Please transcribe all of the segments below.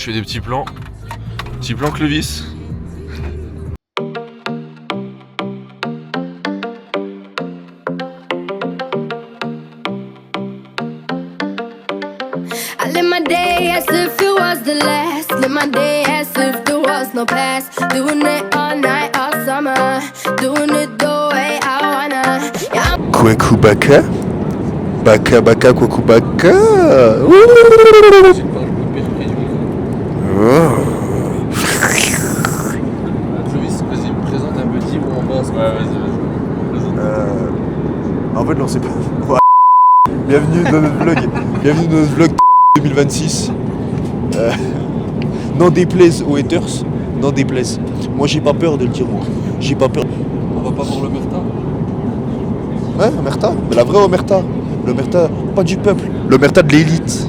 Je fais des petits plans. Petit plan Clovis. I live my day as if it was the last. Live my day as if there was no past. Doing it all night, all summer. Doing it the way I wanna. Yeah, Kwaku Baka. Baka Baka Kwaku Baka. Clovis, vas-y, présente un petit ou on pense. Ouais, vas-y. En fait, non, c'est pas. Ouais. Bienvenue dans notre vlog. Bienvenue dans notre vlog 2026. N'en déplaise aux haters. N'en déplaise. Moi, j'ai pas peur de le dire, moi. J'ai pas peur. On va pas voir l'Omerta. Ouais, Omerta. Mais la vraie Omerta. L'Omerta, pas du peuple. L'Omerta de l'élite.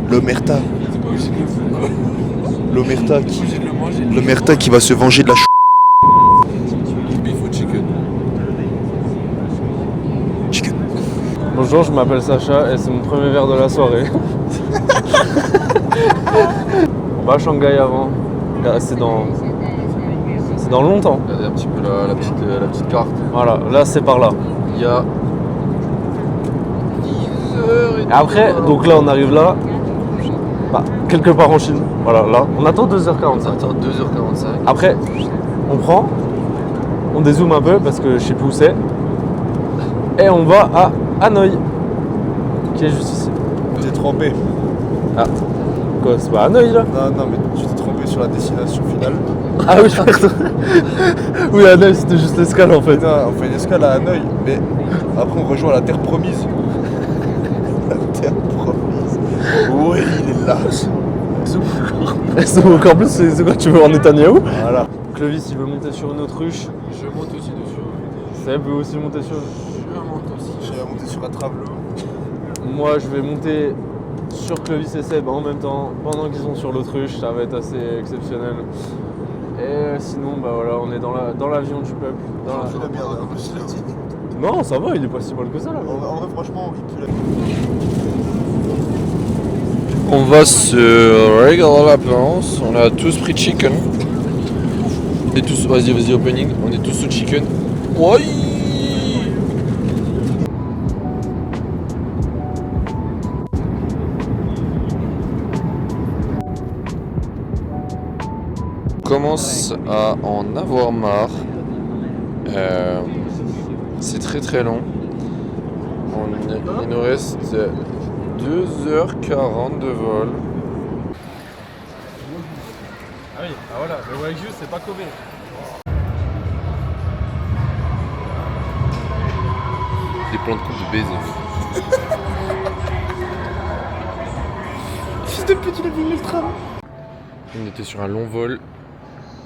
L'Omerta. C'est pas obligé de le faire, quoi. L'Omerta T'es qui. obligé de le manger. L'Omerta qui va se venger de la Beef ou chicken. chicken. Bonjour, je m'appelle Sacha et c'est mon premier verre de la soirée. On va à Shanghai avant. C'est dans longtemps. Regardez un petit peu la petite carte. Voilà, là c'est par là. Il y a 10h Et après, donc là on arrive là, bah, quelque part en Chine. Voilà, là, on attend 2h45. Attends, 2h45. Après, on prend, on dézoome un peu parce que je sais plus où c'est. Et on va à Hanoï, qui est juste ici. T'es trompé. Ah, quoi, c'est pas Hanoï là? Non, mais tu t'es trompé sur la destination finale. Ah oui, pardon. Oui, Hanoï, c'était juste l'escale en fait. Putain, on fait une escale à Hanoï, mais après on rejoint la terre promise. La terre promise. Oui, il est là. C'est encore plus, c'est quoi, tu veux en Netanyahou? Voilà. Clovis, il veut monter sur une autruche. Je monte aussi dessus. Seb veut aussi monter sur... Je monte aussi. Je vais monter sur un travelot. Moi, je vais monter sur Clovis et Seb en même temps, pendant qu'ils sont sur l'autruche. Ça va être assez exceptionnel. Et sinon, bah voilà, on est dans l'avion du peuple. Dans la- Il pue la merde, hein, je l'ai dit. Non, ça va, il est pas si mal que ça là. En vrai, franchement, il pue la On va se régaler la planche. On a tous pris chicken. On est tous. Vas-y, opening. On est tous sous chicken. Oui. On commence à en avoir marre. C'est très long. Il nous reste 2h40 de vol. Ah oui, ah voilà, le Wagyu c'est pas Kobe. Des plans de coupe de baiser. Fils de pute, il a vu le tram. On était sur un long vol,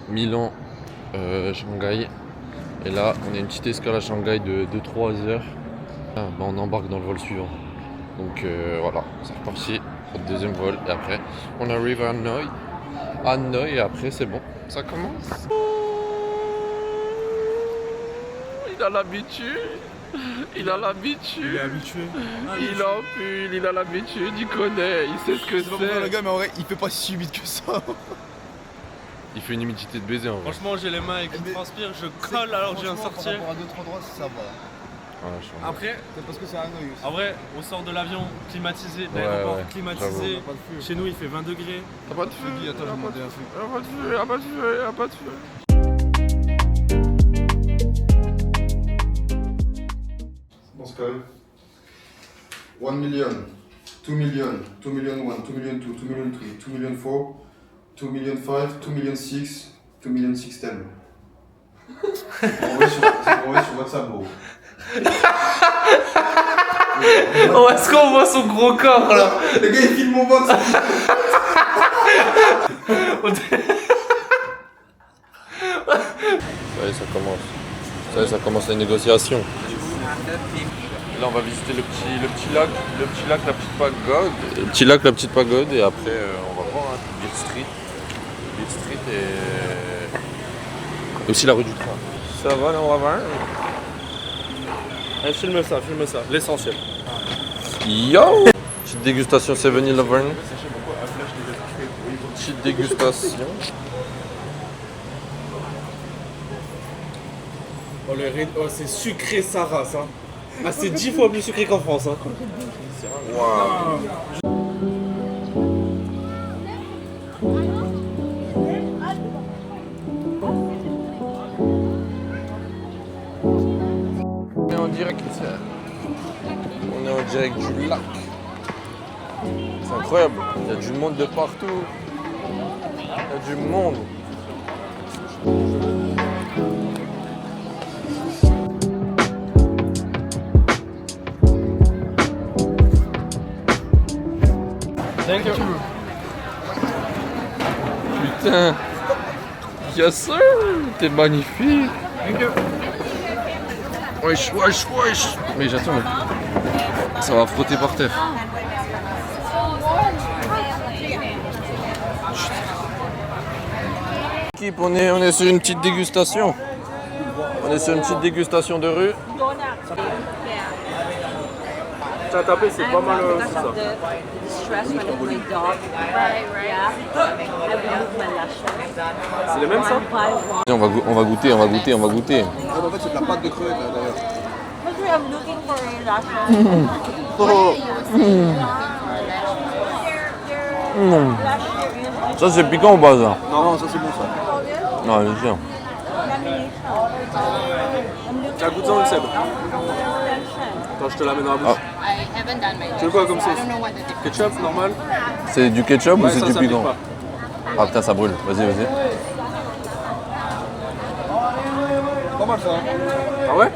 Milan, Shanghai. Et là, on a une petite escale à Shanghai de 2-3 heures. Ah, bah, on embarque dans le vol suivant. Donc voilà, c'est reparti pour le deuxième vol. Et après, on arrive à Hanoï. Hanoï, et après, c'est bon, ça commence. Il a l'habitude. Il a l'habitude. Il est habitué. Il en pull, il a l'habitude, il connaît, il sait ce que C'est pas pour ça, le c'est. gars, mais en vrai, il fait pas si vite que ça. Il fait une humidité de baiser en vrai. Franchement, j'ai les mains qui Mais- transpirent, je colle alors que je viens de sortir. Par rapport à d'autres endroits, ça va. Voilà, je suis en- Après, C'est parce que c'est Hanoï aussi. en vrai, on sort de l'avion climatisé, Ouais, l'aéroport ouais, climatisé. Pas de feu. Chez nous, il fait 20 degrés. Y'a pas de feu, Guy, attends, je vais demander un feu. y'a pas de feu, y'a pas de feu, y'a pas de feu. Bon, c'est carré. 1 million, 2 million, 2 million 1, 2 million 2, 2 million 3, 2 million 4, 2 million 5, 2 million 6, 2 million 6 10. Envoyé sur WhatsApp, gros. Oh, est-ce qu'on voit son gros corps là? Le gars, il filme mon ventre. Ça y est, ça commence les négociations. Là, on va visiter le petit lac, la petite pagode. Le petit lac, la petite pagode, et après, on va voir Beer Street. Beer Street et aussi la rue du Train. Ça va, là, on va voir. Allez, filme ça, l'essentiel. Yo! Petite dégustation 7-Eleven. Petite dégustation. Oh, c'est sucré sa race. Hein. Ah, c'est 10 fois plus sucré qu'en France. Hein. On est en direct. On est en direct du lac. C'est incroyable. Il y a du monde de partout. Il y a du monde. Thank you. Putain. Yes sir. T'es magnifique. Thank you. Wesh, wesh, wesh. Mais j'attends. Ça va frotter par terre. Équipe, on est sur une petite dégustation. On est sur une petite dégustation de rue. T'as tapé, c'est pas mal aussi ça. C'est les mêmes ça? On va goûter, on va goûter, on va goûter. En fait, c'est de la pâte de crevette là d'ailleurs. Ça c'est piquant ou pas ça? Non, ça c'est bon ça. Non, bien sûr. T'as goûté ça ou Seb? Attends, je te l'amène dans la bouche. Tu veux quoi comme sauce? Ketchup, normal? C'est du ketchup ou Ouais, c'est ça du pique piquant? pas. Ah putain, ça brûle. Vas-y, vas-y. Pas mal ça. Hein. Ah ouais?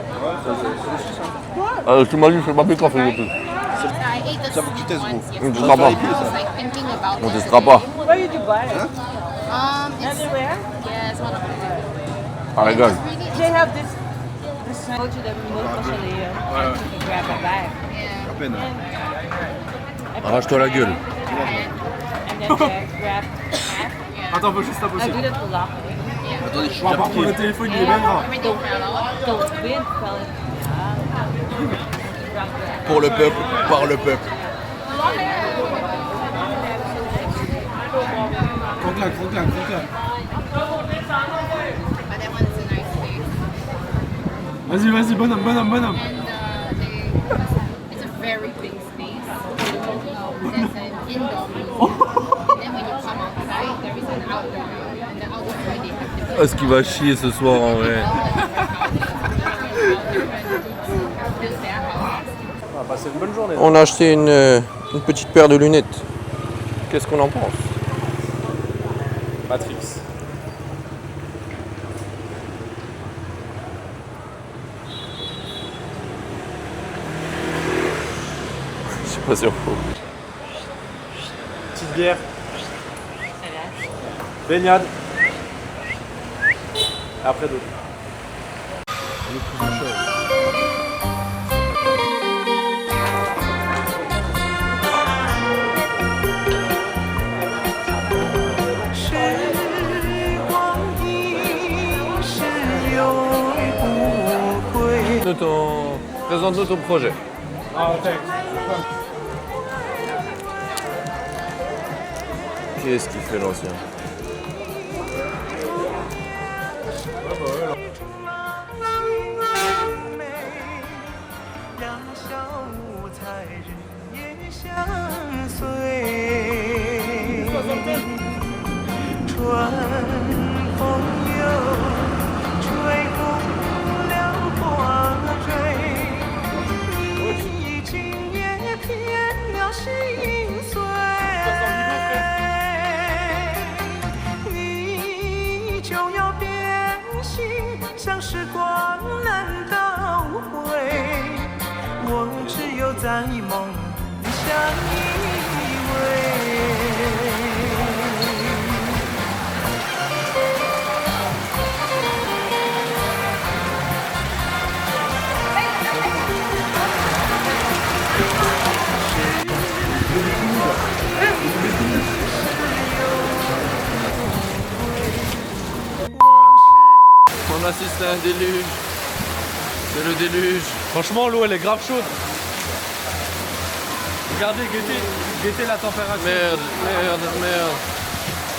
Tu m'as dit que c'est pas piquant, c'est tout. Ça faut que tu testes gros. On testera pas. On testera pas. Where you do buy it? Everywhere? Ah, régale. They have this. Go to the remote consolation and grab a bag. À peine. Arrache-toi la gueule. And then grab half. Attends, faut juste I taper. do that to lock. Attendez, je suis Par contre, le téléphone il est bien grave. Don't win, fella. pour le peuple, par le peuple. Croque-la, croque-la, croque-la. Vas-y, vas-y, bonhomme, bonhomme, bonhomme. It's a very big space. There's an indoor museum. And then when you come outside, there is an outdoor room. And the outdoor room, they have different Est-ce qu'il va chier ce soir en vrai? On va passer une bonne journée. On a acheté une petite paire de lunettes. Qu'est-ce qu'on en pense? Matrix. Je suis pas sûr. Petite bière. Baignade. Et après d'autres. Présente-nous ton projet. Qu'est-ce qu'il fait l'ancien? On assiste à un déluge. C'est le déluge. Franchement, l'eau elle est grave chaude. Regardez, guettez la température. Merde, merde, merde.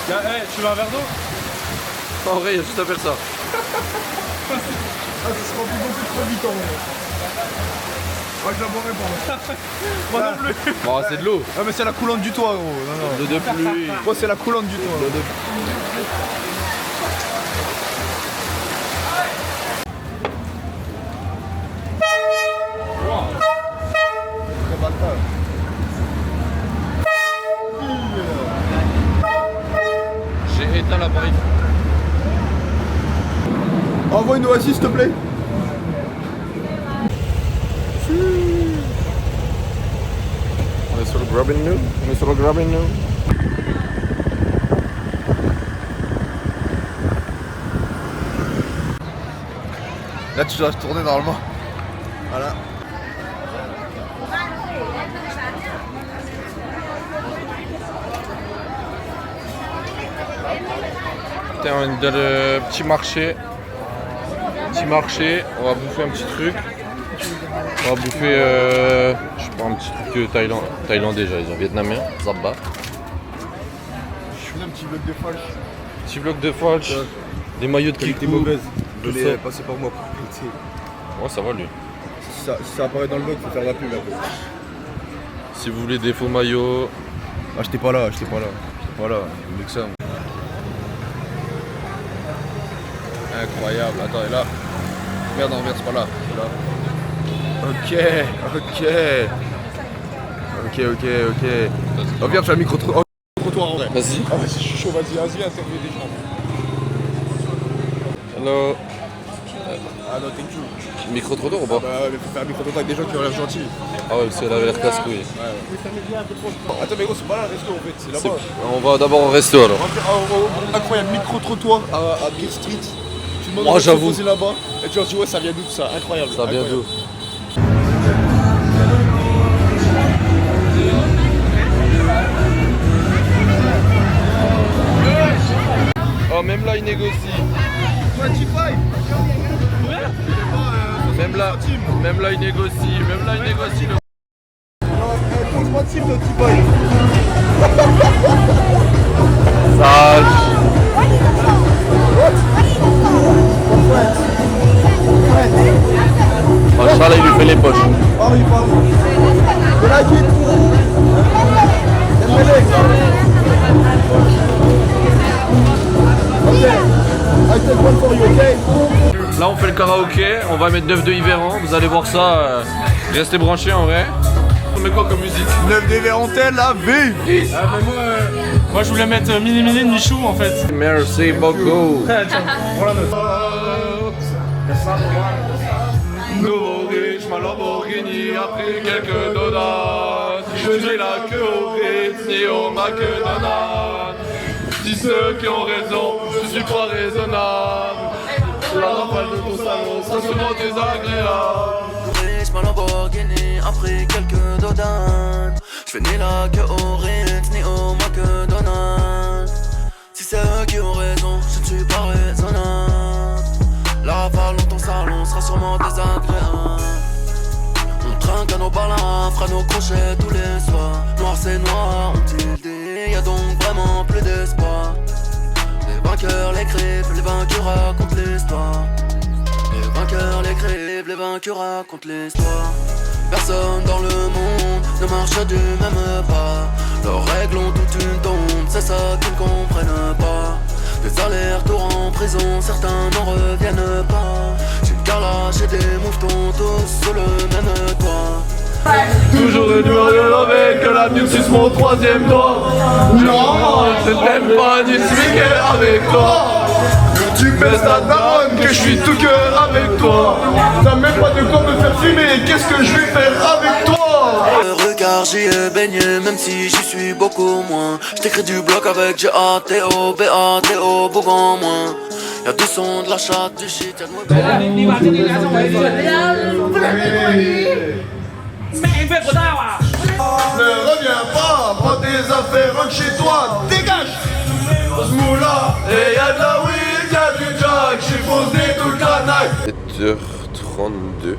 Tu veux un verre d'eau? En vrai, il y a juste à faire ça. Ah, ça se remplit beaucoup trop vite en vrai. Moi je la boirais pas. Moi non plus. Bon, c'est de l'eau. Ah mais c'est la coulante du toit gros. Non, non. L'eau de pluie. Moi c'est la coulante du toit. Très bâtard. J'ai éteint l'appareil. Envoie une oasis s'il te plaît. On est sur le Grabbing New. On est sur le Grabbing New. Là tu dois tourner normalement. Voilà. Putain, on est dans le petit marché. On va bouffer un petit truc. On va bouffer, je sais pas, un petit truc thaïlandais, j'allais dire vietnamien, Zabba. Je fais un petit bloc de falche. Petit bloc de falche, des maillots de Qualité Kikou. mauvaise. Tout Je ça. l'ai passé par moi pour qualité. Ouais, ça va lui. Si ça apparaît dans le blog, faut faire la pub un peu. Si vous voulez des faux maillots, Ah j'étais pas là. Voilà, mieux que ça. Incroyable, attends, et là. Merde, en c'est pas là. C'est là. Ok. Oh viens, fais un micro-trottoir en vrai. vas-y. Ah vas-y, je suis chaud, vas-y, interview des gens. Hello. Ah non, thank you. Micro-trottoir ou Bah pas? ouais, mais faut faire un micro-trottoir avec des gens qui ont l'air gentils. Ah ouais, parce qu'elle avait l'air casse-couille. Attends, mais gros, c'est pas là le resto en fait, c'est là-bas. On va d'abord au resto alors. Incroyable, micro-trottoir à Beer Street. Tu demandes Oh, à se j'avoue. poser là-bas et tu leur dis ouais, ça vient d'où tout ça? Incroyable. Ça vient d'où? Oh, même là il négocie. 25. Même là il négocie. Le... Pose moi de type, petit boy. Sage. Oh, Charles il lui fait les poches. Paris. You like it? Ok. I take one for you, okay? Là on fait le karaoké, on va mettre 9 de Yveran, vous allez voir ça, restez branchés en vrai. On met quoi comme musique? 9 des Vérantel, la V. Moi je voulais mettre Mini Mini de Michou en fait. Merci beaucoup. Nouveau riche, ma Lamborghini a pris quelques dollars. Je n'ai la queue au Ritz ni au McDonald's. Dis ceux qui ont raison, je suis pas raisonnable. La rafale de ton salon sera sûrement désagréable. Riche, ma Lamborghini a pris quelques dodanes. J'fais ni la queue au Ritz ni au McDonald's. Si c'est eux qui ont raison, je ne suis pas raisonnable. La rafale dans ton salon sera sûrement désagréable. On trinque à nos balins, fera nos crochets tous les soirs. Noir c'est noir, ont-ils dit, y'a donc vraiment plus d'espoir. Les vainqueurs l'écrivent, les vaincus racontent l'histoire. Les vainqueurs l'écrivent, les vaincus racontent l'histoire. Personne dans le monde ne marche du même pas. Leurs règles ont toute une tombe, c'est ça qu'ils ne comprennent pas. Des allers-retours en prison, certains n'en reviennent pas. J'ai une carlache et des mouvements tous sous le même toit. Toujours une rien avec que la musique suce mon troisième doigt. Non, je t'aime pas ni smiquer avec toi. Tu baisses ta daronne, que je suis tout cœur avec toi. T'as même pas de quoi me faire fumer, qu'est-ce que je vais faire avec toi? Regarde, j'y ai baigné, même si j'y suis beaucoup moins. J't'écris du bloc avec G-A-T-O, B-A-T-O, beaucoup en moins. Y'a du son, de la chatte, du shit, y'a de Ne reviens pas, prends tes affaires, rentre chez toi, dégage! Moula, et y'a de la weed, y'a du jack, j'suis posé toute la night. 7h32.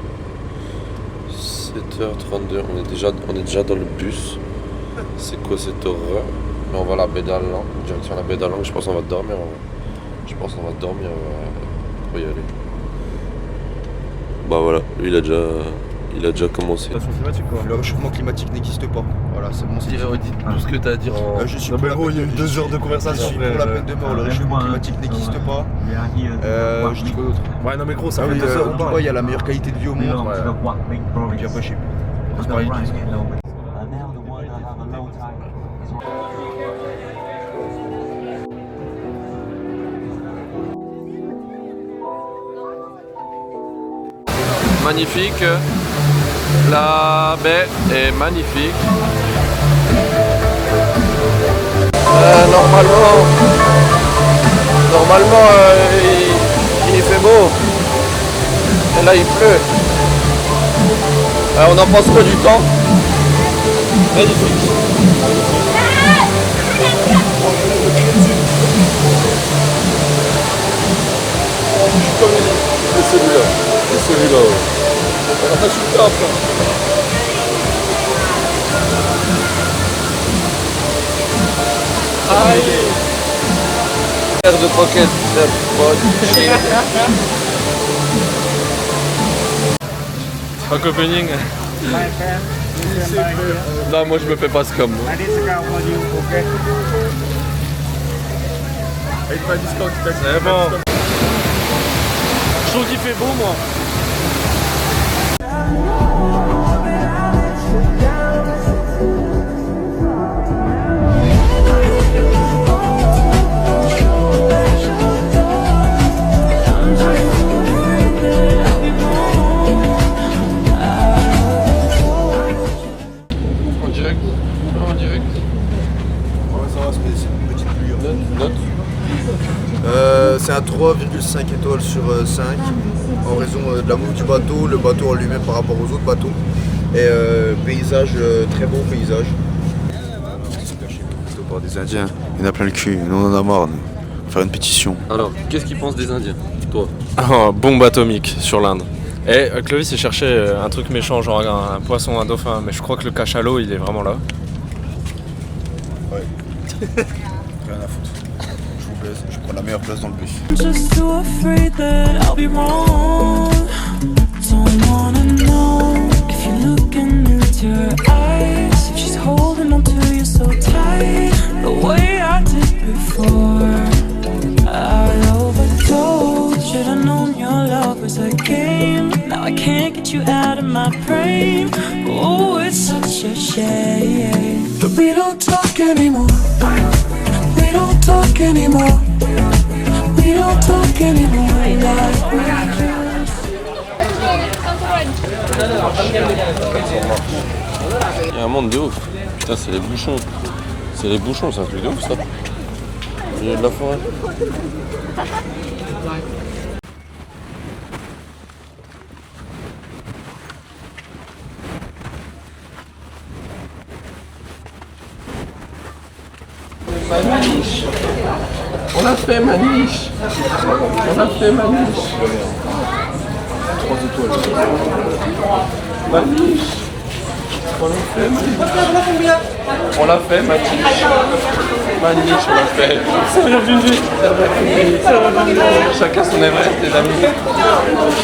7h32, on est déjà dans le bus. C'est quoi cette horreur? Mais on va à la baie d'Alang, direction la baie d'Alang, je pense qu'on va dormir. Pour y aller. Bah voilà, lui il a déjà commencé. Le réchauffement climatique n'existe pas. Voilà, c'est bon. Dis tout ce que t'as à dire en... Je suis pour la peine de 2 heures de conversation. Je suis pour la peine de mort. Le réchauffement climatique n'existe pas. Je dis quoi d'autre? Ouais, non, mais gros, ça Ah fait oui, 2 heures. en Dubaï, il y a la meilleure qualité de vie au monde. Et puis après, je sais plus. C'est pareil. Magnifique, la baie est magnifique. Normalement il fait beau. Et là il pleut. On en pense quoi du temps? Magnifique. C'est celui-là. On a super après. Aïe. Air de croquette, chill. Pas Copenhague. Non, moi je me fais pas ce comme moi. C'est bon. Je trouve qu'il fait beau, moi. En direct. Ouais, ça va, c'est une petite pluie. Note. C'est à 3,5 étoiles sur 5 en raison de la mouve du bateau, le bateau en lui-même par rapport aux autres bateaux et paysage, très beau paysage. Par des Indiens, il y en a plein le cul, nous on en a marre, nous. Faire une pétition. Alors, qu'est-ce qu'ils pensent des Indiens, toi? Bombe atomique sur l'Inde. Et Clovis il cherchait un truc méchant, genre un poisson, un dauphin, mais je crois que le cachalot il est vraiment là. Ouais. Rien à foutre. Je vous baise, je prends la meilleure place dans le bus. Just too afraid that I'll be wrong. Don't wanna know if you're looking into her eyes. If she's holding on to you so tight, the way I did before. I overdosed. Should've known your love was a game. Now I can't get you out of my brain. Oh, it's such a shame. But we don't talk anymore. We don't talk anymore. We don't talk anymore. Il y a un monde de ouf. Putain, c'est les bouchons. C'est les bouchons, c'est un truc de ouf ça. Il y a de la forêt. Maniche. On a fait Maniche. On a fait Maniche. 3 étoiles. Maniche. On l'a fait Maniche. On l'a fait Maniche. Maniche, on l'a fait. Ça vient d'une vie. Chacun son Everest, les amis.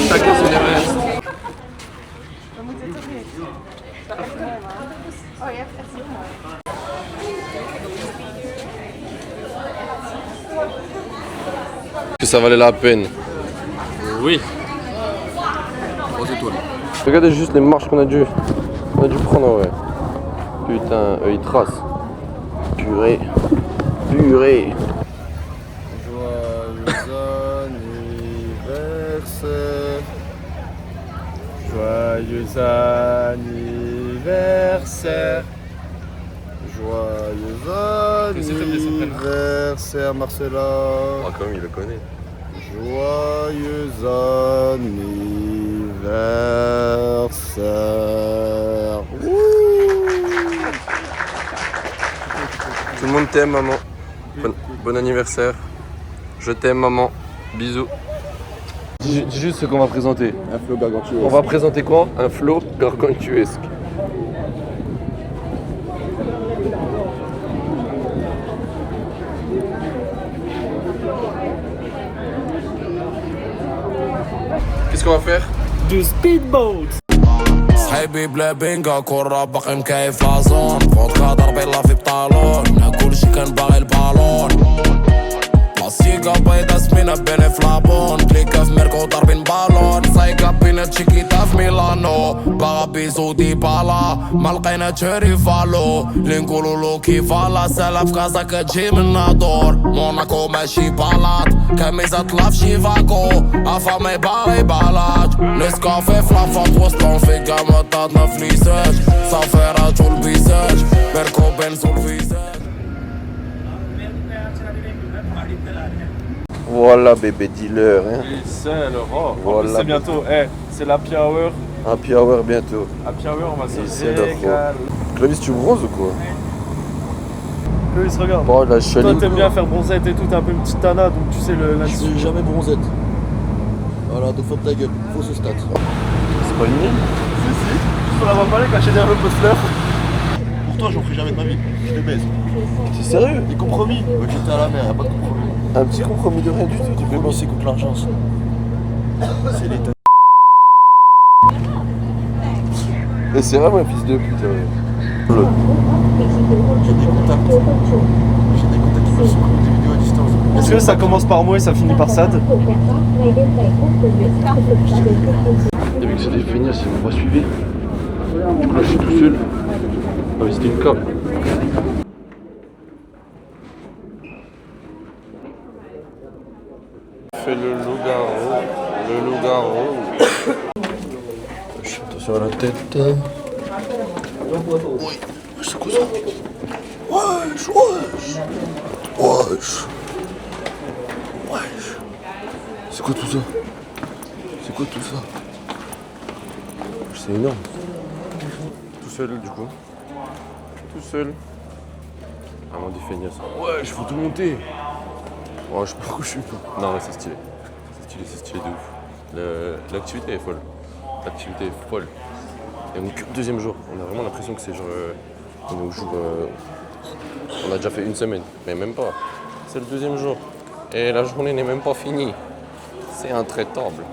Chacun son Everest. Que ça valait la peine. Oui. 3 étoiles. Regardez juste les marches qu'on a dû prendre, ouais. Putain, eux ils tracent. Purée. Purée. Joyeux anniversaire. Joyeux anniversaire. Joyeux anniversaire Marcella. Ah, comme il le connaît. Joyeux anniversaire. Tout le monde t'aime, maman. Bon anniversaire. Je t'aime, maman. Bisous. Dis juste ce qu'on va présenter. Un flow gargantuesque. On va présenter quoi? Un flow gargantuesque. qu'est-ce qu'on va faire? Du speedboat. صحيبي بلا بينغا كرة باقي مكيف لازون فودكا ضربي لا في بطالون كلشي كان باغي البالون بلاستيكا بيضا سمينة بيني في لابون كليكا في ميركو ضاربين بالون سايكا بينا تشيكيتا في ميلانو باغا بيزو ديبالا ما لقينا تشري فالو لي نقولولو كيفالا سالا في كازا كتجي من نادور موناكو ماشي بلاط كميزة طلع في شيفاكو افا ما يبالي بالاج نسكافي في لافاط وسطون في قامطاتنا في ليساج صافي راجو البيساج ميركو بنزو الفيساج. Voilà bébé dealer, hein. C'est le roi. Voilà. C'est bientôt, c'est l'happy hour. Happy hour bientôt. Happy hour, on va se C'est le régaler. Clovis, tu bronzes ou quoi? Eux, ils se regardent. Oh la Toi, chaline. t'aimes bien faire bronzette et tout, t'es un peu une petite tana, donc tu sais le Je suis jamais bronzette. Voilà, donc faut ta gueule, faut ce stat. C'est pas une mine? Si, on la voit parler, caché derrière le poster. Pour toi, j'en ferai jamais de ma vie. Je te baise. C'est sérieux? Des compromis. Ouais, j'étais à la mer, y'a pas de compromis. Un petit compromis de rien du tout, tu peux Compromis, c'est contre l'argent. Ça. C'est l'état. Et c'est vraiment un fils de pute. Ouais. J'ai des contacts. J'ai des contacts qui peuvent se prendre des vidéos à distance. Est-ce que ça commence par moi et ça finit par Sad? Et vu que c'était fini, ils m'ont pas suivi. Du coup là je suis tout seul. Ah mais c'était une cape. Fais le loup-garou, le loup-garou. Attention à la tête. Oui, c'est quoi ça? Wesh, wesh. Wesh. Wesh. C'est quoi tout ça? C'est quoi tout ça? C'est énorme. Tout seul du coup. Tout seul. Vraiment des feignasses. Ouais, je faut tout monter. Ouais, je sais pas où je suis. Non, mais c'est stylé. C'est stylé de ouf. L'activité est folle. L'activité est folle. Et on est que le deuxième jour. On a vraiment l'impression que c'est genre. On est au jour. On a déjà fait une semaine. Mais même pas. C'est le deuxième jour. Et la journée n'est même pas finie. C'est intraitable.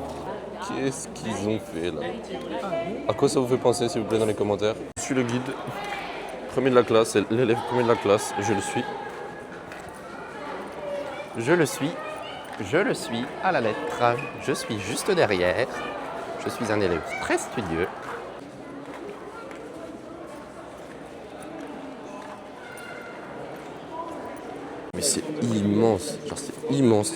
Qu'est-ce qu'ils ont fait là? À quoi ça vous fait penser s'il vous plaît dans les commentaires? Je suis le guide. Premier de la classe, c'est l'élève premier de la classe. Je le suis. Je le suis à la lettre. Je suis juste derrière. Je suis un élève très studieux. Mais c'est immense, genre c'est immense.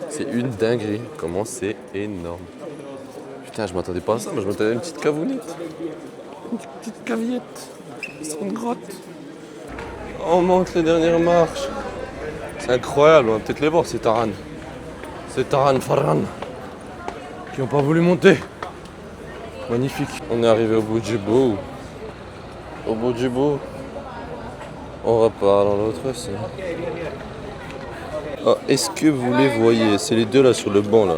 C'est une dinguerie. Comment c'est énorme. Putain, je m'attendais pas à ça, mais je m'attendais à une petite cavounette. Une petite cavillette. C'est une grotte. On monte les dernières marches. C'est incroyable, on va peut-être les voir, ces Taran. Ces Taran Farhan. Qui n'ont pas voulu monter. Magnifique. On est arrivé au bout du bout. Au bout du bout. On repart dans l'autre sens. Ah, est-ce que vous les voyez? C'est les deux là sur le banc là.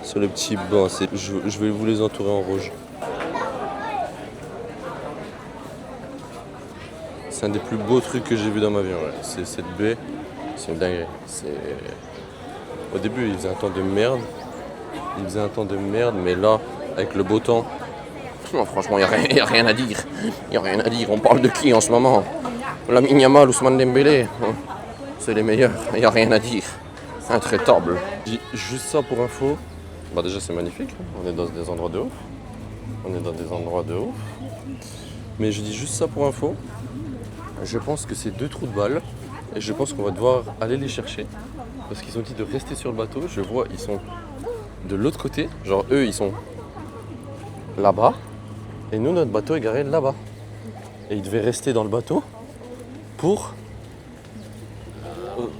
Sur le petit banc. Je vais vous les entourer en rouge. C'est un des plus beaux trucs que j'ai vu dans ma vie. Ouais. C'est cette baie. C'est une dinguerie. Au début, il faisait un temps de merde. Mais là, avec le beau temps, non, franchement, il n'y a rien à dire. Il n'y a rien à dire. On parle de qui en ce moment? Lamine Yamal, Ousmane Dembélé. C'est les meilleurs. Il n'y a rien à dire. C'est intraitable. Je dis juste ça pour info. Bah déjà, c'est magnifique. On est dans des endroits de ouf. Mais je dis juste ça pour info. Je pense que c'est 2 trous de balles. Et je pense qu'on va devoir aller les chercher. Parce qu'ils ont dit de rester sur le bateau. Je vois, ils sont de l'autre côté. Genre, eux, ils sont là-bas. Et nous, notre bateau est garé là-bas. Et ils devaient rester dans le bateau pour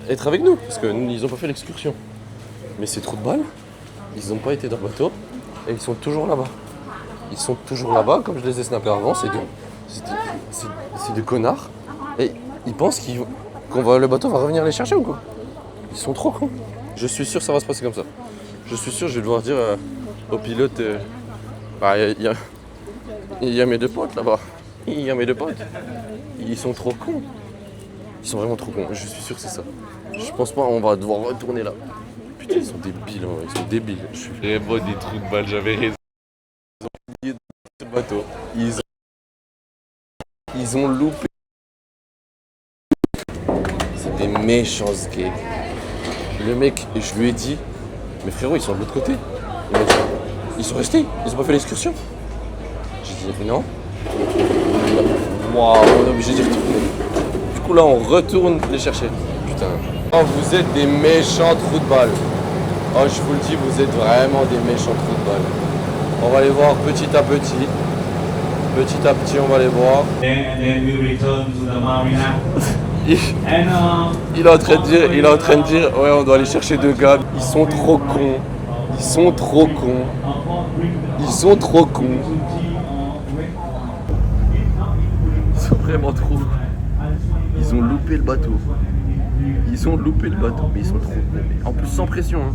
être avec nous. Parce qu'ils n'ont pas fait l'excursion. Mais ces trous de balles, ils n'ont pas été dans le bateau. Et ils sont toujours là-bas. Ils sont toujours là-bas, comme je les ai snappés avant. C'est des connards. Et ils pensent le bateau va revenir les chercher ou quoi? Ils sont trop cons. Je suis sûr que ça va se passer comme ça. Je suis sûr que je vais devoir dire au pilote il y a mes 2 potes là-bas. Il y a mes 2 potes. Ils sont trop cons. Ils sont vraiment trop cons. Je suis sûr que c'est ça. Je pense pas on va devoir retourner là. Putain, ils sont débiles, ouais, ils sont débiles. Je suis vraiment des trous de balle, j'avais raison. Ils ont oublié de bateau. Ils ont loupé. C'est des méchants gays. Le mec, je lui ai dit, mais frérot, ils sont de l'autre côté. Il m'a dit, ils sont restés, ils ont pas fait l'excursion. J'ai dit, non. Waouh, on est obligé d'y retourner. Du coup, là, on retourne les chercher. Putain. Oh, vous êtes des méchants trous de balle. Oh, je vous le dis, vous êtes vraiment des méchants trous de balle. On va les voir petit à petit. Petit à petit, on va les voir. Il est en train de dire, ouais, on doit aller chercher 2 gars. Ils sont trop cons. Ils sont trop cons. Ils sont trop cons. Ils sont vraiment trop. Ils ont loupé le bateau. Ils ont loupé le bateau, mais ils sont trop cons. En plus, sans pression. Hein.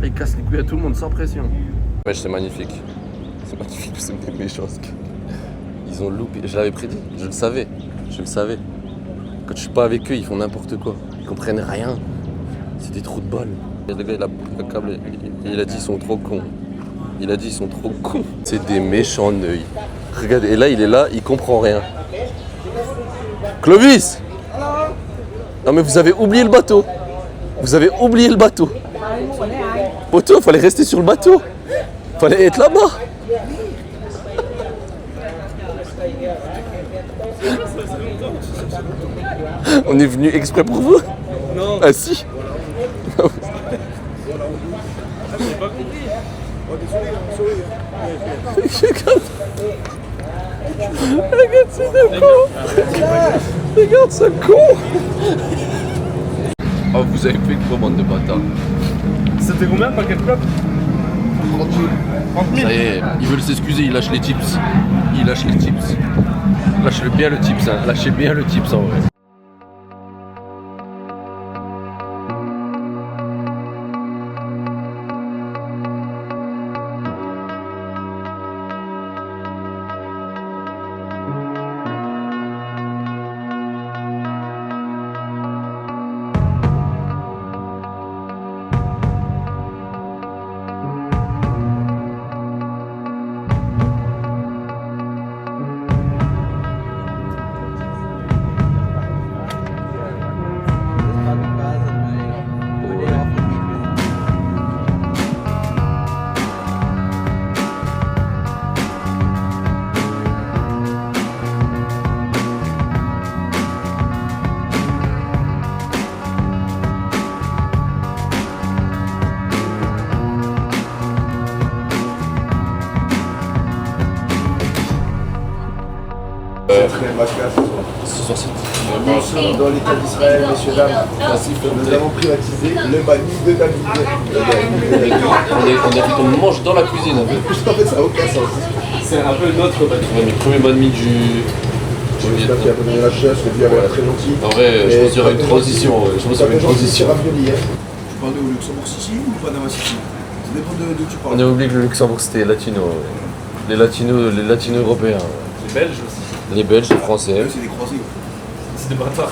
Ils cassent les couilles à tout le monde, sans pression. Ouais, c'est magnifique. C'est magnifique, c'est des méchants. Ils ont loupé. Je l'avais prédit, je le savais. Je le savais. Quand je suis pas avec eux, ils font n'importe quoi. Ils comprennent rien. C'est des trous de balle. Et le gars, il a pris le câble et il a dit ils sont trop cons. Il a dit ils sont trop cons. C'est des méchants neuils. Regarde, et là, il est là, il comprend rien. Clovis! Non mais vous avez oublié le bateau. Vous avez oublié le bateau. Poto, fallait rester sur le bateau. Fallait être là-bas. On est venu exprès pour vous? Non. Ah si. J'ai pas compris. Regarde ce con. Regarde ce con. Oh, vous avez fait une commande de bâtard. C'était combien, paquet de clopes? 30 000. Ça y est, ils veulent s'excuser, ils lâchent les tips. Ils lâchent les tips. Lâchez bien le tips, hein. Lâchez bien le tips en vrai. Ce soir, c'est dans l'État d'Israël, messieurs, dames, nous avons privatisé le banni de David. on mange dans la cuisine. En fait, ça n'a aucun sens. C'est un peu notre bateau. Ouais, mais le premier banh mi du. J'espère qu'il a pas donné la chasse, le vieux avait très gentil. En vrai, je pense qu'il y aura une transition. Je pense qu'il y aura une transition. Tu parles au Luxembourg City ou Panama City? Ça dépend d'où tu parles. On a oublié que le Luxembourg c'était latino. Les latinos européens. Les Belges aussi. Les Belges, les Français. C'est des croisés. C'est des bâtards.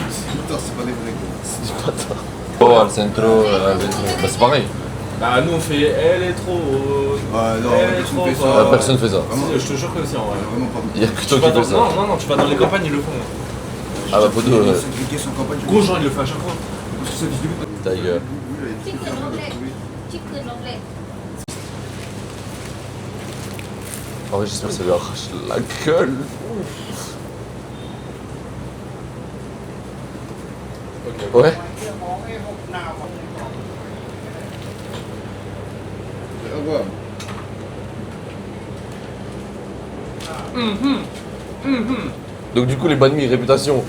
C'est pas des vrais. C'est des bâtards. Oh, al centro, bah c'est pareil. Bah nous on fait elle est trop haute. Non, elle est trop haute. Personne fait ça. Je te jure que si en vrai. Vraiment pas. Il y a que toi qui fais ça. Non, tu vas dans les campagnes, ils le font. Ah bah poteau. Gros genre, il le fait à chaque fois. Ta gueule. Chicken omelette. Chicken omelette. En vrai, j'espère que ça lui arrache la gueule. Ouais. Donc du coup les banh mi, réputation.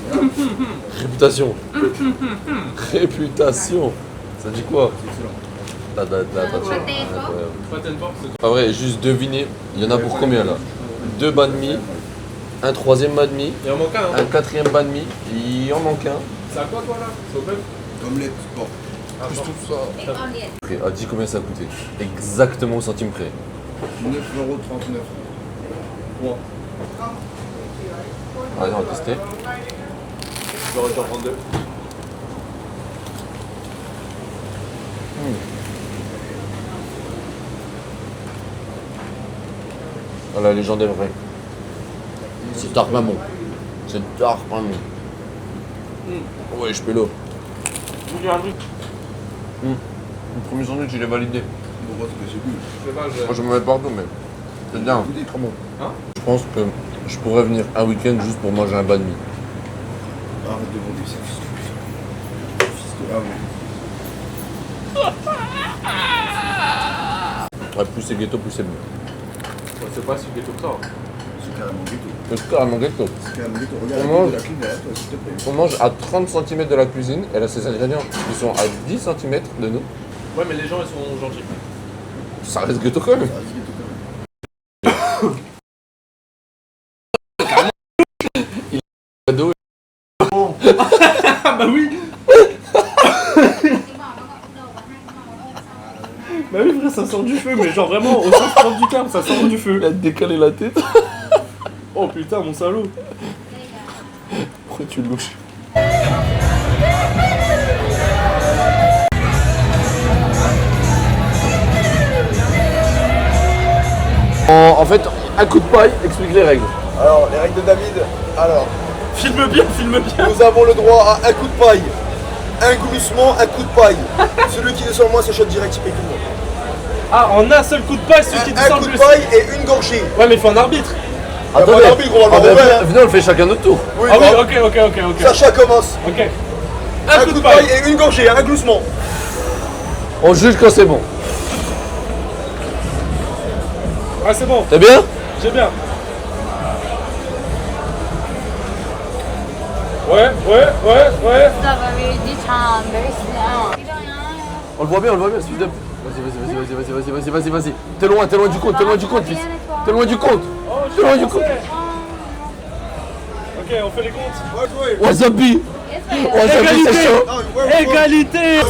Réputation. Réputation. Ça dit quoi? Pas vrai, juste deviner, il y en a pour combien là? 2 banh mi, un troisième banh mi, Il en manque un. un quatrième banh mi, il en manque un. C'est à quoi toi là? C'est au peuple? Omelette, bon. Plus tout ça. Big onion. Après, ah, dis combien ça a coûté? Exactement au centime près. 9,39 €. Bon. Allez, on va tester. Je vais en prendre 2. À la légende est vraie. C'est dark maman. C'est dark maman. Ouais, je peux l'eau. Il y a un truc. Le premier sandwich, il est validé. Pourquoi j'ai bu? Moi, je me mets partout, mais c'est bien. Très bon. Je pense que je pourrais venir un week-end juste pour manger un banh mi. Arrête de vendre ça, fils de Ouais, plus c'est ghetto, plus c'est bon. C'est pas si ghetto que ça. C'est carrément ghetto. C'est carrément ghetto. C'est carrément ghetto. On Regarde mange. la clé derrière toi, s'il te plaît. On mange à 30 cm de la cuisine, elle a ses ingrédients qui sont à 10 cm de nous. Ouais, mais les gens ils sont gentils. Ça reste ghetto quand même. Ça reste ghetto quand même. Cadeau. Ah bah oui. Bah oui frère, ça sort du feu, mais genre vraiment au sens propre du terme, ça sort du feu. Il a décalé la tête. Oh putain mon salaud. Pourquoi tu le louches? En fait, un coup de paille, explique les règles. Alors, les règles de David. Alors, Filme bien, filme bien. nous avons le droit à un coup de paille, un gloussement, un coup de paille. Celui qui descend le moins s'achète direct, il paye tout le monde. Ah, en un seul coup de paille, celui qui Un descend coup le de plus. paille et une gorgée. Ouais, mais il faut un arbitre. Attendez, pas d'arbitre, on va le voir au vert. venez, on le fait chacun notre tour. Oui, Ah oui, bah, ok. Sacha commence. Ok. Un coup de paille et une gorgée, un gloussement. On juge quand c'est bon. Ah, c'est bon, T'es bien? j'ai bien. Ouais. On le voit bien, s'il te plaît. Vas-y. T'es loin du compte, fils. T'es loin du compte. Ok, on fait les comptes. Wasabi, c'est chaud. Égalité.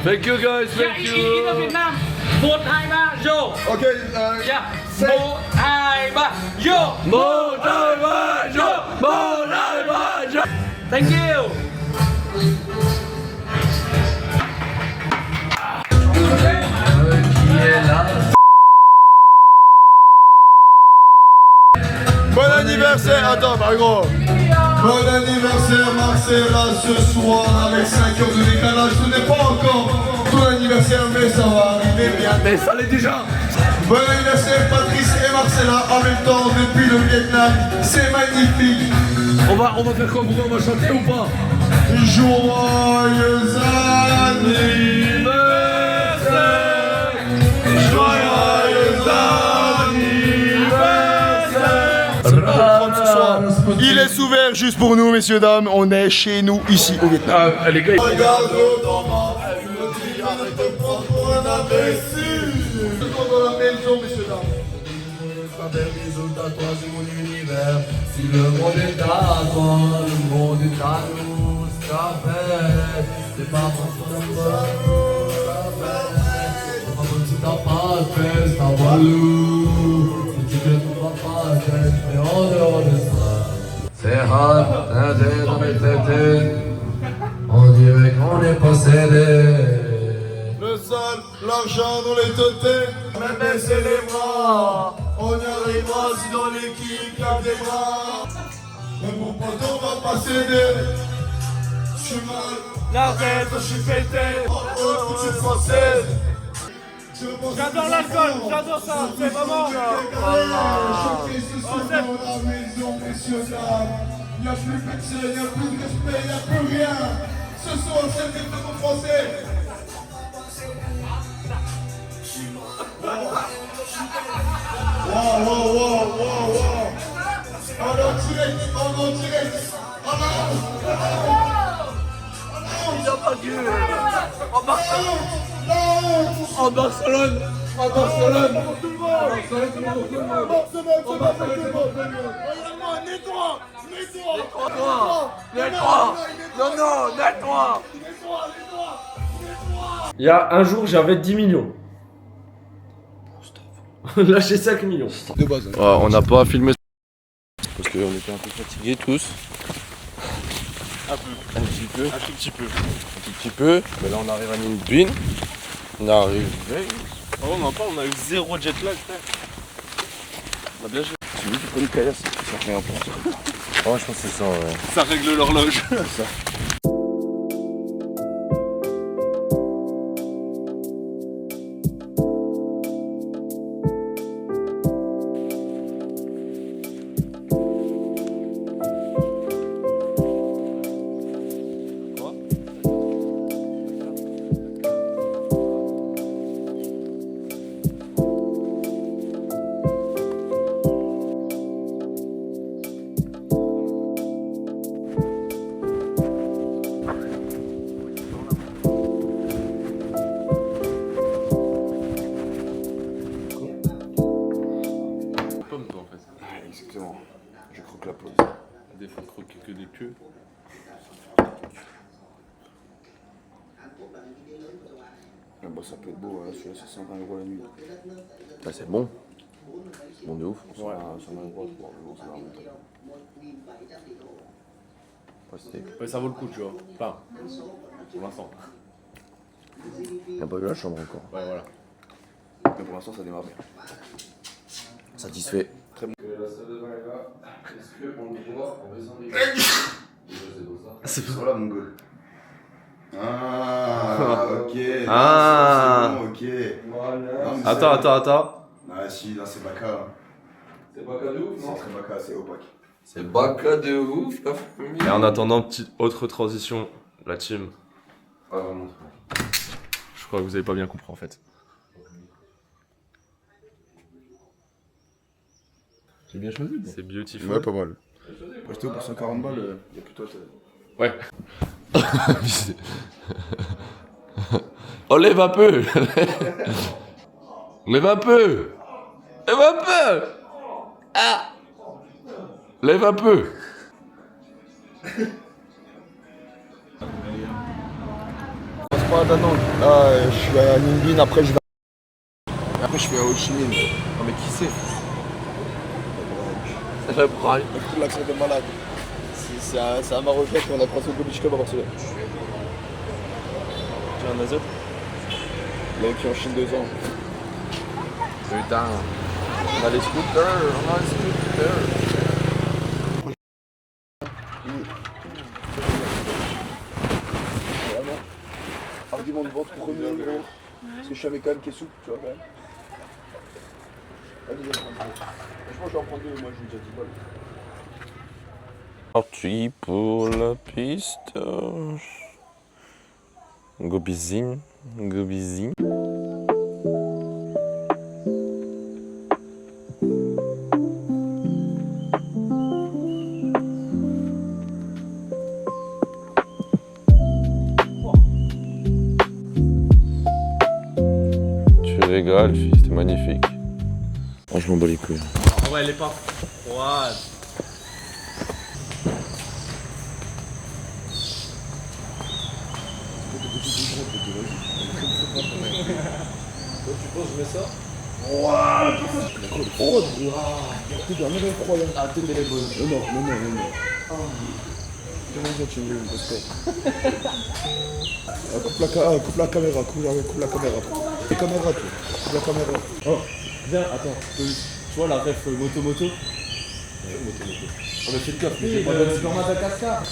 Thank you guys, thank you. Ok, Thank you. bon anniversaire, attends, bah gros. Bon anniversaire Marcella ce soir avec 5 heures de décalage. Ce n'est pas encore ton anniversaire, mais ça va arriver bien. Mais ça l'est déjà. Bon anniversaire Patrice et Marcella en même temps depuis le Vietnam. C'est magnifique. On va faire quoi, on va chanter ou pas? Joyeux anniversaire. Joyeux anniversaire. Il est ouvert juste pour nous, messieurs, dames. On est chez nous, ici, au Vietnam. Ah, les gars. Regarde dans ma vue, me dis, arrête de prendre pour un imbécile. Tout le monde dans la maison, messieurs, dames. Faire bisous, tatouage de mon univers. Si le monde est à toi, le monde est à nous. Ça fait, c'est pas pour ton bonheur. Ça fait, on va si t'as pas fait, c'est un valou. Si tu ne trouves pas, mais en dehors de ça. C'est hot, t'es dans mes têtes. On dirait qu'on est possédé. Le sol, l'argent dans les têtes. Même baisser les bras. On y arrivera si dans l'équipe y a des bras. Mais mon pote, on va pas céder. Je suis mal, L'arrête, je suis pété. je suis française. J'adore l'alcool, j'adore ça. C'est vraiment. Je crie ce soir dans la maison, messieurs, dames. Y'a plus personne, y'a plus de respect, y'a plus rien. Ce soir, c'est le développement français. Wow. En direct. Il n'a pas Dieu. En Barcelone. Il y a un jour, j'avais 10 millions. Lâcher 5 millions. De base. On n'a pas filmé parce qu'on était un peu fatigués tous. Un petit peu. Mais là on arrive à Ningbo. On arrive. Oh, on a eu 0 jet lag, frère. On a bien joué. Tu veux que tu prennes une caillasse, ça fait n'importe quoi. Oh, je pense que c'est ça, ouais. Ça règle l'horloge. C'est ça. Pomme, toi, en fait. Exactement. Je croque la pomme. Des fois, croquer que des queues. Ah bah, ça peut être beau, hein. Celui-là c'est 120 € la nuit. Bah, c'est bon. C'est bon de ouf. Ouais, 120 €, bon, ça va remonter. Ouais, ça vaut le coup, tu vois. Enfin, pour l'instant. Il n'a pas eu la chambre encore. Ouais, voilà. Mais pour l'instant ça démarre bien. Satisfait. Très bon. La salle de bain est là. Est-ce qu'on le voit en baissant les C'est pour la mongole. Ah, ok. Ah. C'est bon, ok. Attends. Ah si, là c'est Baka. Là. C'est Baka de ouf, C'est très Baka, c'est opaque. C'est Baka de ouf, la famille. Et en attendant, petite autre transition, la team. Ah, vraiment. Je crois que vous avez pas bien compris en fait. J'ai bien choisi. C'est beautiful. Ouais, pas mal. Acheter pour 140 balles, il y a plus toi. Ouais. Oh, lève un peu. Lève un peu. Lève un peu. Ah. Lève un peu. C'est pas à Da Nang. Là, je suis à Ninh Binh, après je vais. Après je vais à Ho Chi Minh. Non, mais qui c'est? C'est la braille. Tout l'accent de malade. C'est un Marocain qu'on a passé au Beach Club à Barcelone. Tu as un azote? Il a vécu en Chine 2 ans. Putain. On a les scooters. Vraiment. Argument de vente premier gros. Parce que je savais quand même qu'il est souple, tu vois quand même. Vas-y, je vais en prendre deux. Franchement, je vais en prendre deux, moi j'ai déjà 10 balles. Parti pour la piste. Gobizine. Tu régales, fils, c'était magnifique. Oh, je m'en bats les couilles. Ah ouais, elle est pas froide. Tu penses que je mets ça? Coupe la caméra, coupe la caméra. Les caméras, tout. Coupe la caméra. Oh, viens, attends. Tu vois la ref moto-moto? Moto-moto. On a fait le cap, mais j'ai pas de sur Madagascar.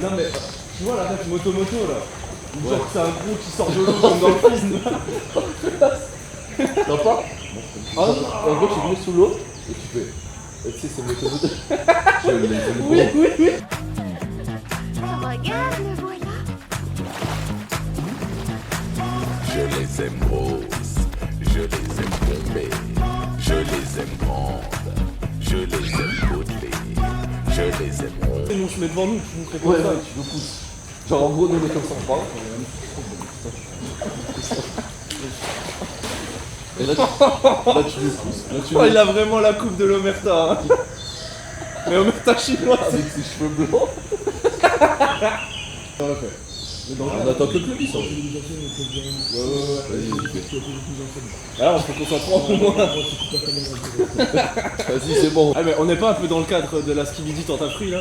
Non mais, tu vois la ref moto-moto là? Genre c'est un gros qui sort de l'eau comme dans le film. T'as pas? En gros tu mets sous l'eau et tu fais. Tu sais c'est moto-moto. Oui. Regarde, le voilà. Je les aime roses, je les aime bombées, je les aime grandes, je les aime modelées, je les aime rondes. Et on se met devant nous, tu nous fais comme ça et tu nous pousses. Genre en gros nous on est comme ça, on parle. Et là tu nous pousses. Oh, il a vraiment la coupe de l'Omerta. Hein. Mais Omerta chinois avec ses cheveux blancs. On l'a fait. On attend que le club, ça. Ouais. Alors, on se concentre au moins. Vas-y, c'est bon. Ah, mais on n'est pas un peu dans le cadre de la skibidi tant à fruits là?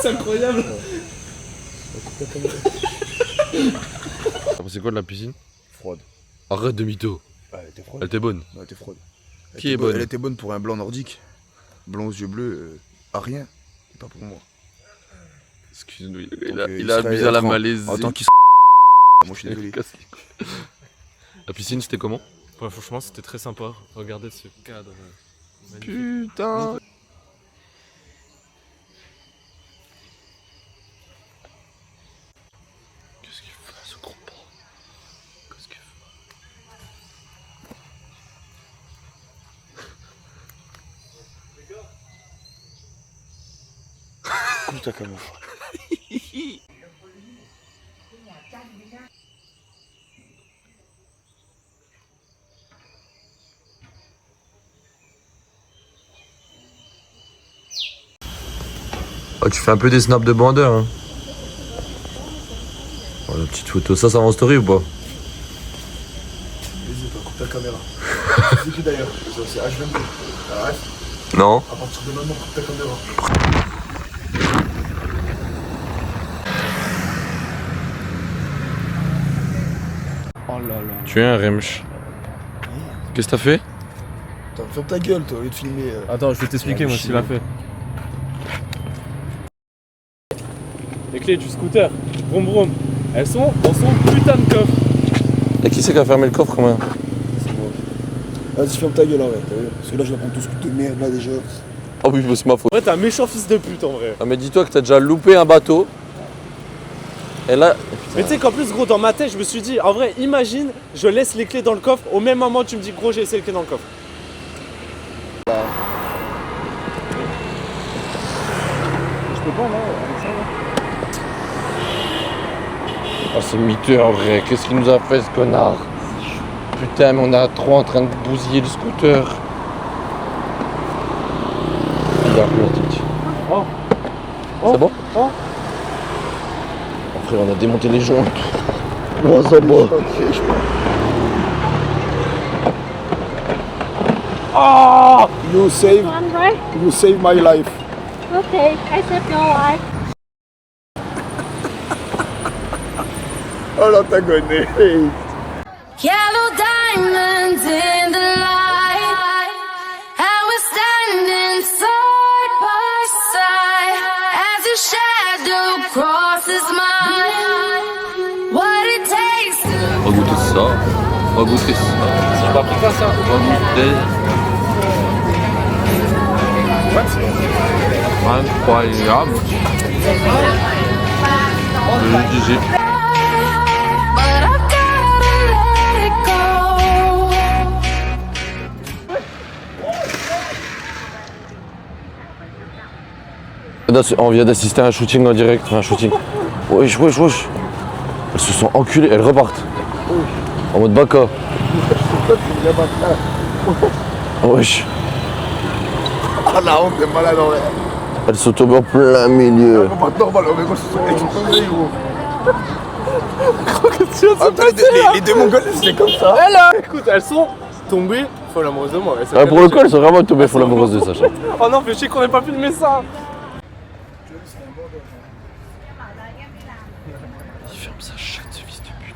C'est incroyable. C'est quoi de la piscine? Froide. Arrête de mytho. Elle était froide. Elle était bonne. Elle était froide. Qui est bonne? Elle était bonne pour un blanc nordique. Blanc aux yeux bleus, à rien. Et pas pour moi. Excuse-nous, Donc, il a abusé à la Malaisie. En tant qu'il moi je suis désolé. La piscine c'était comment? Ouais, franchement, c'était très sympa. Regardez ce cadre. Putain. Qu'est-ce qu'il fait ce gros porc? Qu'est-ce qu'il fait? Putain comment. Oh, tu fais un peu des snaps de bandeur, hein. Oh, la petite photo, ça va en story ou pas? N'hésite pas, coupe ta caméra. C'est qui d'ailleurs? C'est H22. Arrête. Non. À partir de maintenant, coupe ta caméra. Oh là là. Tu es un remsch. Qu'est-ce que t'as fait? Attends, ferme ta gueule toi, au lieu de filmer. Attends, je vais t'expliquer moi ce qu'il a fait. Les clés du scooter, vroom vroom, elles sont dans son putain de coffre. Et qui c'est qui a fermé le coffre quand même? Vas-y, ferme ta gueule, arrête, t'as vu? Parce que là, je vais prendre tout ce coup de merde là déjà. Oh oui, c'est ma faute. En vrai, t'es un méchant fils de pute en vrai. Ah, mais dis-toi que t'as déjà loupé un bateau. Et là. Mais tu sais qu'en plus, gros, dans ma tête, je me suis dit, en vrai, imagine, je laisse les clés dans le coffre, au même moment, tu me dis, gros, j'ai laissé les clés dans le coffre. Je peux pas, là, avec ça, là. Oh, c'est miteux en vrai, qu'est-ce qu'il nous a fait ce connard? Putain, mais on a trop en train de bousiller le scooter. Regarde, petit. Oh. C'est bon? Oh. Après, on a démonté les joints. Oh, ça va. Ah! You save my life. Okay, I saved your life. Oh l'antagoniste. Yellow diamonds in the light, and we're standing side by side as your shadow crosses mine. What it takes to On va goûter ça. On va goûter ça. C'est pas pris ça. On va goûter. Incroyable. Le GG. but I gotta let it go. On vient d'assister à un shooting en direct. Un shooting. Wesh, wesh, wesh. Elles se sont enculées, elles repartent. En mode baka. Wesh. Ah la honte, t'es malade en vrai. Elles sont tombées en plein milieu. C'est pas normal, mais moi je suis explosé gros. Les deux mongols c'était comme ça. Écoute, elles sont tombées folles amoureuses de moi. Ah, pour le coup, elles sont vraiment tombées pour l'amoureuse de Sacha. Oh non, fais chier qu'on ait pas filmé ça. Il ferme sa chatte, ce fils de pute.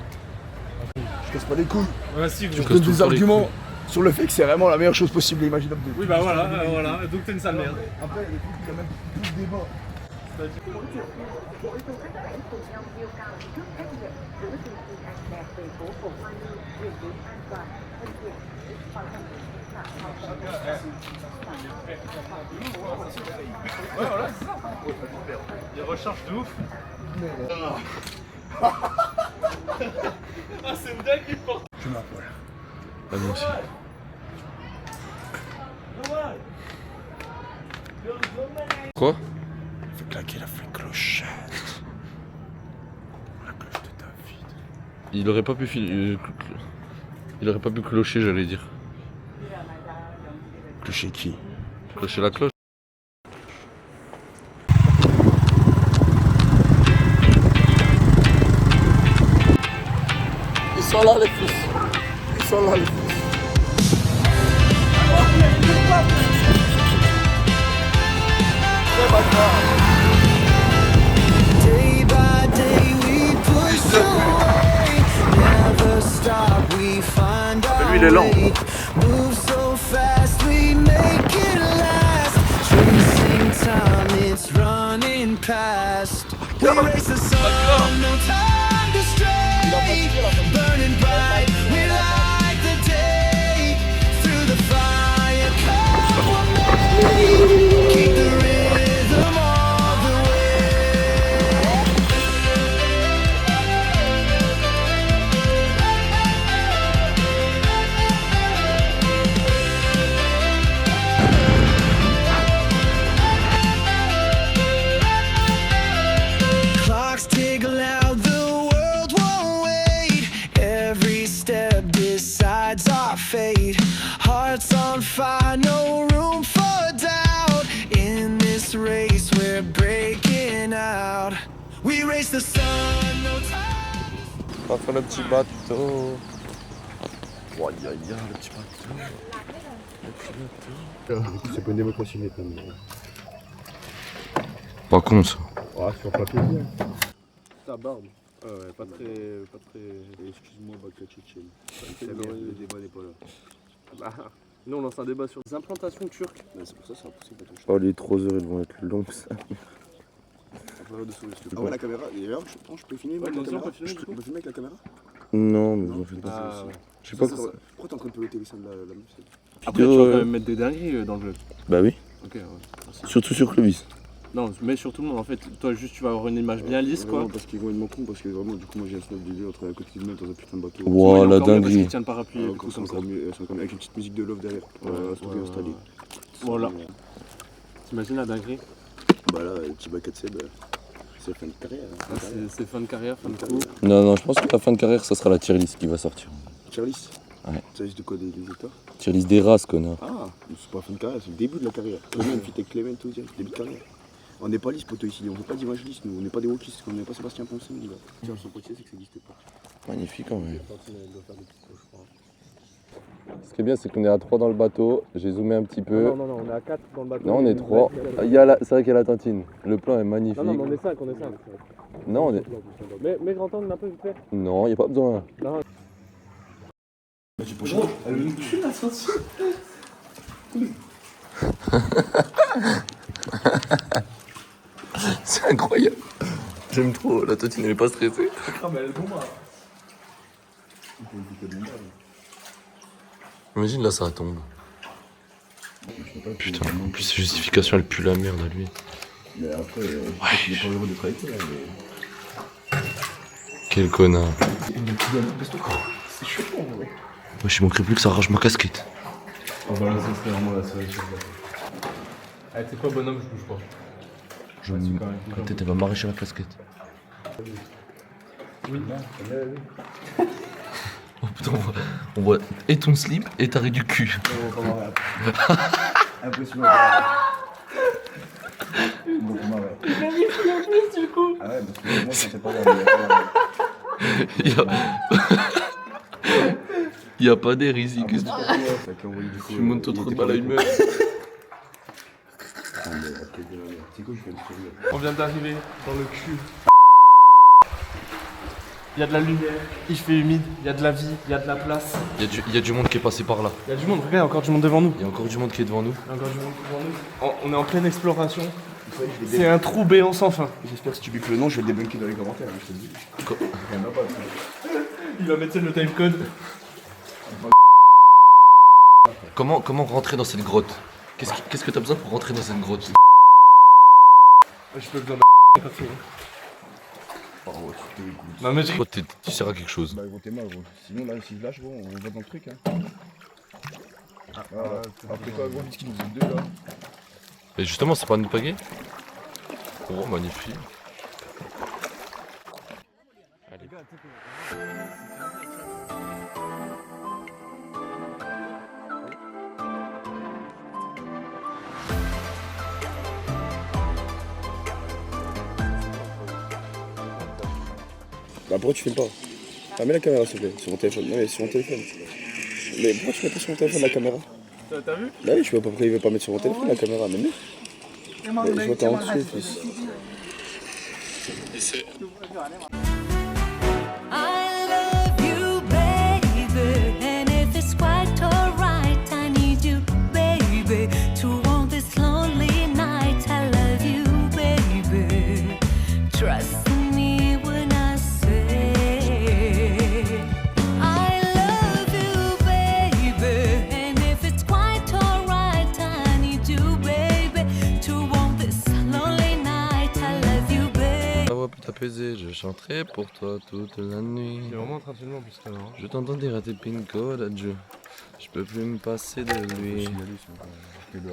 Je casse pas les couilles. Vas-y, Je donne des arguments sur le fait que c'est vraiment la meilleure chose possible et imaginable. Oui, bah voilà, voilà. Donc t'es une sale merde. Après, il y a des trucs qui ont même plus de débat. Ouais, voilà, c'est ça. Des recherches de ouf. Ah, c'est une dingue qui porte. Je m'appelle. Ah, moi aussi. Quoi? Fais claquer la clochette. La cloche de David. il aurait pas pu il aurait pas pu clocher, j'allais dire. Clocher qui? Clocher la cloche. Ils sont là les fils. Ils sont là les fils. Day by day we push away, never stop, we find our way. Move so fast, we make it last. Chasing time, it's running past. We race the sun, no time to stray. Burning bright, we light the day. Through the fire, come on, keep the rhythm all the way. Clocks tick loud, the world won't wait. Every step decides our fate. Hearts on fire, no room for doubt. In this race, we're breaking out. We race the sun, no time. On va faire le petit bateau. Oh, ya, ya, le petit bateau. C'est pas une démocratie maintenant. Pas con ça. Ah, sur papier bien. Ta barbe. Ouais, pas très. Excuse-moi, Bakachitchen. Le débat n'est pas là. Bah, nous on lance un débat sur les implantations turques. C'est pour ça que ça a poussé pas touché. Oh, les 3 heures, ils vont être longs ça. Ah ouais, la caméra, d'ailleurs, je peux filmer avec la caméra. on peut filmer, du coup. On peut filmer avec la caméra? Non, mais vous en faites pas. Ah, ouais. Je sais pas Pourquoi t'es en train de peloter les seins de la meuf? Après, tu vas quand même mettre des dingueries dans le jeu. Bah oui. Ok, ouais. Surtout sur Clovis. Non, mais sur tout le monde en fait. Toi, juste tu vas avoir une image bien lisse quoi. Non, parce qu'ils vont être mon con, parce que vraiment, du coup, moi j'ai un snap vidéo entre un côté de meuf dans un putain de bateau. Wow, la Parce dinguerie. qu'ils tiennent le parapluie. Ah, comme ça, encore mieux, avec une petite musique de love derrière. Voilà, story installé. Voilà. T'imagines la dinguerie? Bah là, Tiba 4C, c'est fin de carrière. C'est fin de carrière, fin de coup. Non, je pense que la fin de carrière, ça sera la tier list qui va sortir. Tier list? Ouais. Ça liste de quoi, des hectares? Tier list des races, connard. Ah, c'est pas la fin de carrière, c'est le début de la carrière. Clément, fit avec Clément, tout, début de carrière. On n'est pas liste, poteau, ici, on fait pas d'image liste, nous, on n'est pas des wokistes, on n'est pas Sébastien Ponce, nous, là. Tiens, son potier, c'est que ça n'existe pas. Magnifique quand même. Ce qui est bien, c'est qu'on est à 3 dans le bateau. J'ai zoomé un petit peu. Non, on est à 4 dans le bateau. Non, on est 3. C'est vrai qu'il y a la tintine. Le plan est magnifique. Non, mais on est 5, Non, on est. Mais grand angle un peu vite fait. Non, il n'y a pas besoin. Non. Elle me tue la sortie. C'est incroyable. J'aime trop. La tintine, elle est pas stressée. Ah, mais elle est bon, moi. Imagine là, ça tombe. Putain, en plus, sa justification, elle pue la merde à lui. Mais après, il est pas heureux d'être avec toi, mais. Quel connard. C'est chaud, ouais. Moi, il manquerait plus que ça arrache ma casquette. Oh, voilà, ça serait vraiment la seule chose. Ah, t'es quoi, bonhomme, je bouge pas. La tête, elle va m'arracher ma casquette. Oui. Oh putain, on voit et ton slip et t'arrêt du cul. Impressionnant. Bon, pour moi, ouais. Il m'a mis en plus du coup. Ah ouais, parce que moi, ça fait pas grave. Il y a pas d'air ici. Qu'est-ce que tu montes trop de mal à une meuf. On vient d'arriver dans le cul. Il y a de la lumière, il fait humide, il y a de la vie, il y a de la place. Il y a du monde qui est passé par là. Il y a du monde, regarde, il y a encore du monde devant nous. Il y a encore du monde qui est devant nous. Il y a encore du monde devant nous. On est en pleine exploration. C'est un trou béant sans fin. J'espère que si tu bipes le nom, je vais le débunker dans les commentaires, je te le dis. Il y en a pas, Il va mettre le timecode. Comment rentrer dans cette grotte? Qu'est-ce que t'as besoin pour rentrer dans cette grotte? Je peux besoin de quand tu veux. Oh, ouais, tu te écoutes. Non mais Toi, tu sers à quelque chose. Bah, gros, t'es mal, gros. Sinon, là, si je lâche, gros, on va dans le truc, hein. Après toi, gros, dis qu'il nous faisait deux, là. Et justement, c'est pas un pagaie. Oh, magnifique. Allez. Bah pourquoi tu filmes pas? Ah mets la caméra s'il te plaît, sur mon téléphone. Non mais sur mon téléphone. Mais pourquoi tu mets pas sur mon téléphone la caméra? T'as vu? Bah oui, je vois pas pourquoi il veut pas mettre sur mon téléphone la caméra, mais mets. Mais je vois t'es en dessous, fils. I love you, baby, and if it's quite alright, I need you, baby, to want this lonely night. I love you, baby. Trust me when I say I love you, baby, and if it's quite alright, I need you, baby, to want this lonely night. I love you, baby. La voix peut t'apaiser, je chanterai pour toi toute la nuit. Il est vraiment en train de filmer en plus, c'est marrant. Je t'entends dire à tes pin codes adieu. Je peux plus me passer de lui.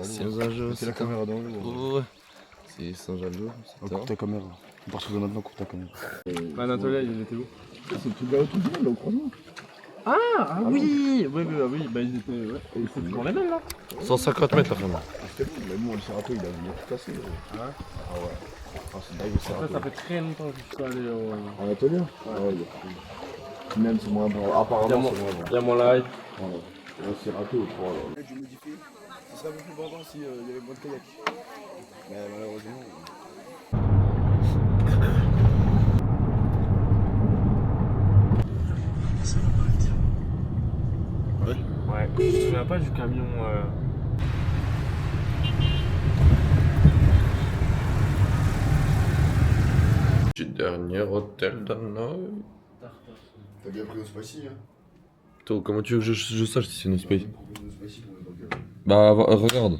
Si on s'ajoute, C'est la caméra dans le ouais. Si sans jaloux, c'est coupe ta caméra. À partir de maintenant, coupe ta caméra. Anatolia, il était où? C'est le truc là, tout le monde là au croisement. Ah oui! Oui, bah ils étaient. Ouais. Et c'est toujours les mêmes là? 150 mètres la fin. C'était bon, mais bon, le Serato il a tout cassé. Ah ouais? Ah ouais. Ah, c'est dingue le Après, Serato. ça fait très longtemps que je suis pas allé au. Anatolia? Ouais, il y a même c'est moins bon. Apparemment, c'est moins bon. Y'a mon live. Le Serato, je modifie. Ce serait un peu plus bandant s'il y avait moins de kayak. Mais malheureusement. Ouais, je me souviens pas du camion. Du dernier hôtel d'Hanoï. T'as bien pris nos spicy, hein? Toi, comment tu veux que je sache si c'est nos space? Nos spicy pour les burgers. Bah, regarde.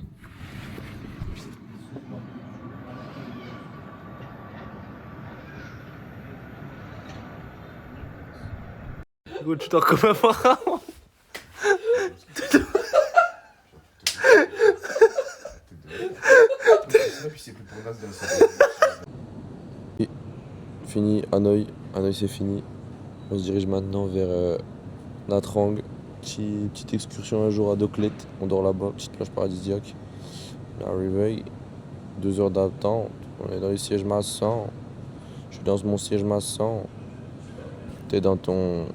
Écoute, tu t'en comme un pharaon. Fini, Hanoï. Hanoï c'est fini. On se dirige maintenant vers Natrang. Petite excursion un jour à Doklet. On dort là-bas, petite plage paradisiaque. La réveil. 2 heures d'attente. On est dans les sièges massants. Je suis dans mon siège massant. T'es dans ton.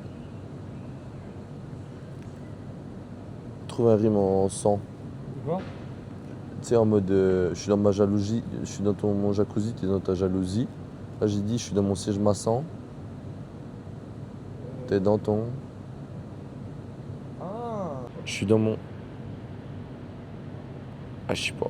Trouve un rime en sang. Quoi? Tu sais, en mode. Je suis dans ma jalousie. Je suis dans mon jacuzzi, t'es dans ta jalousie. Là, j'ai dit, je suis dans mon siège massant. T'es dans ton. Ah! Je suis dans mon. Ah, je sais pas.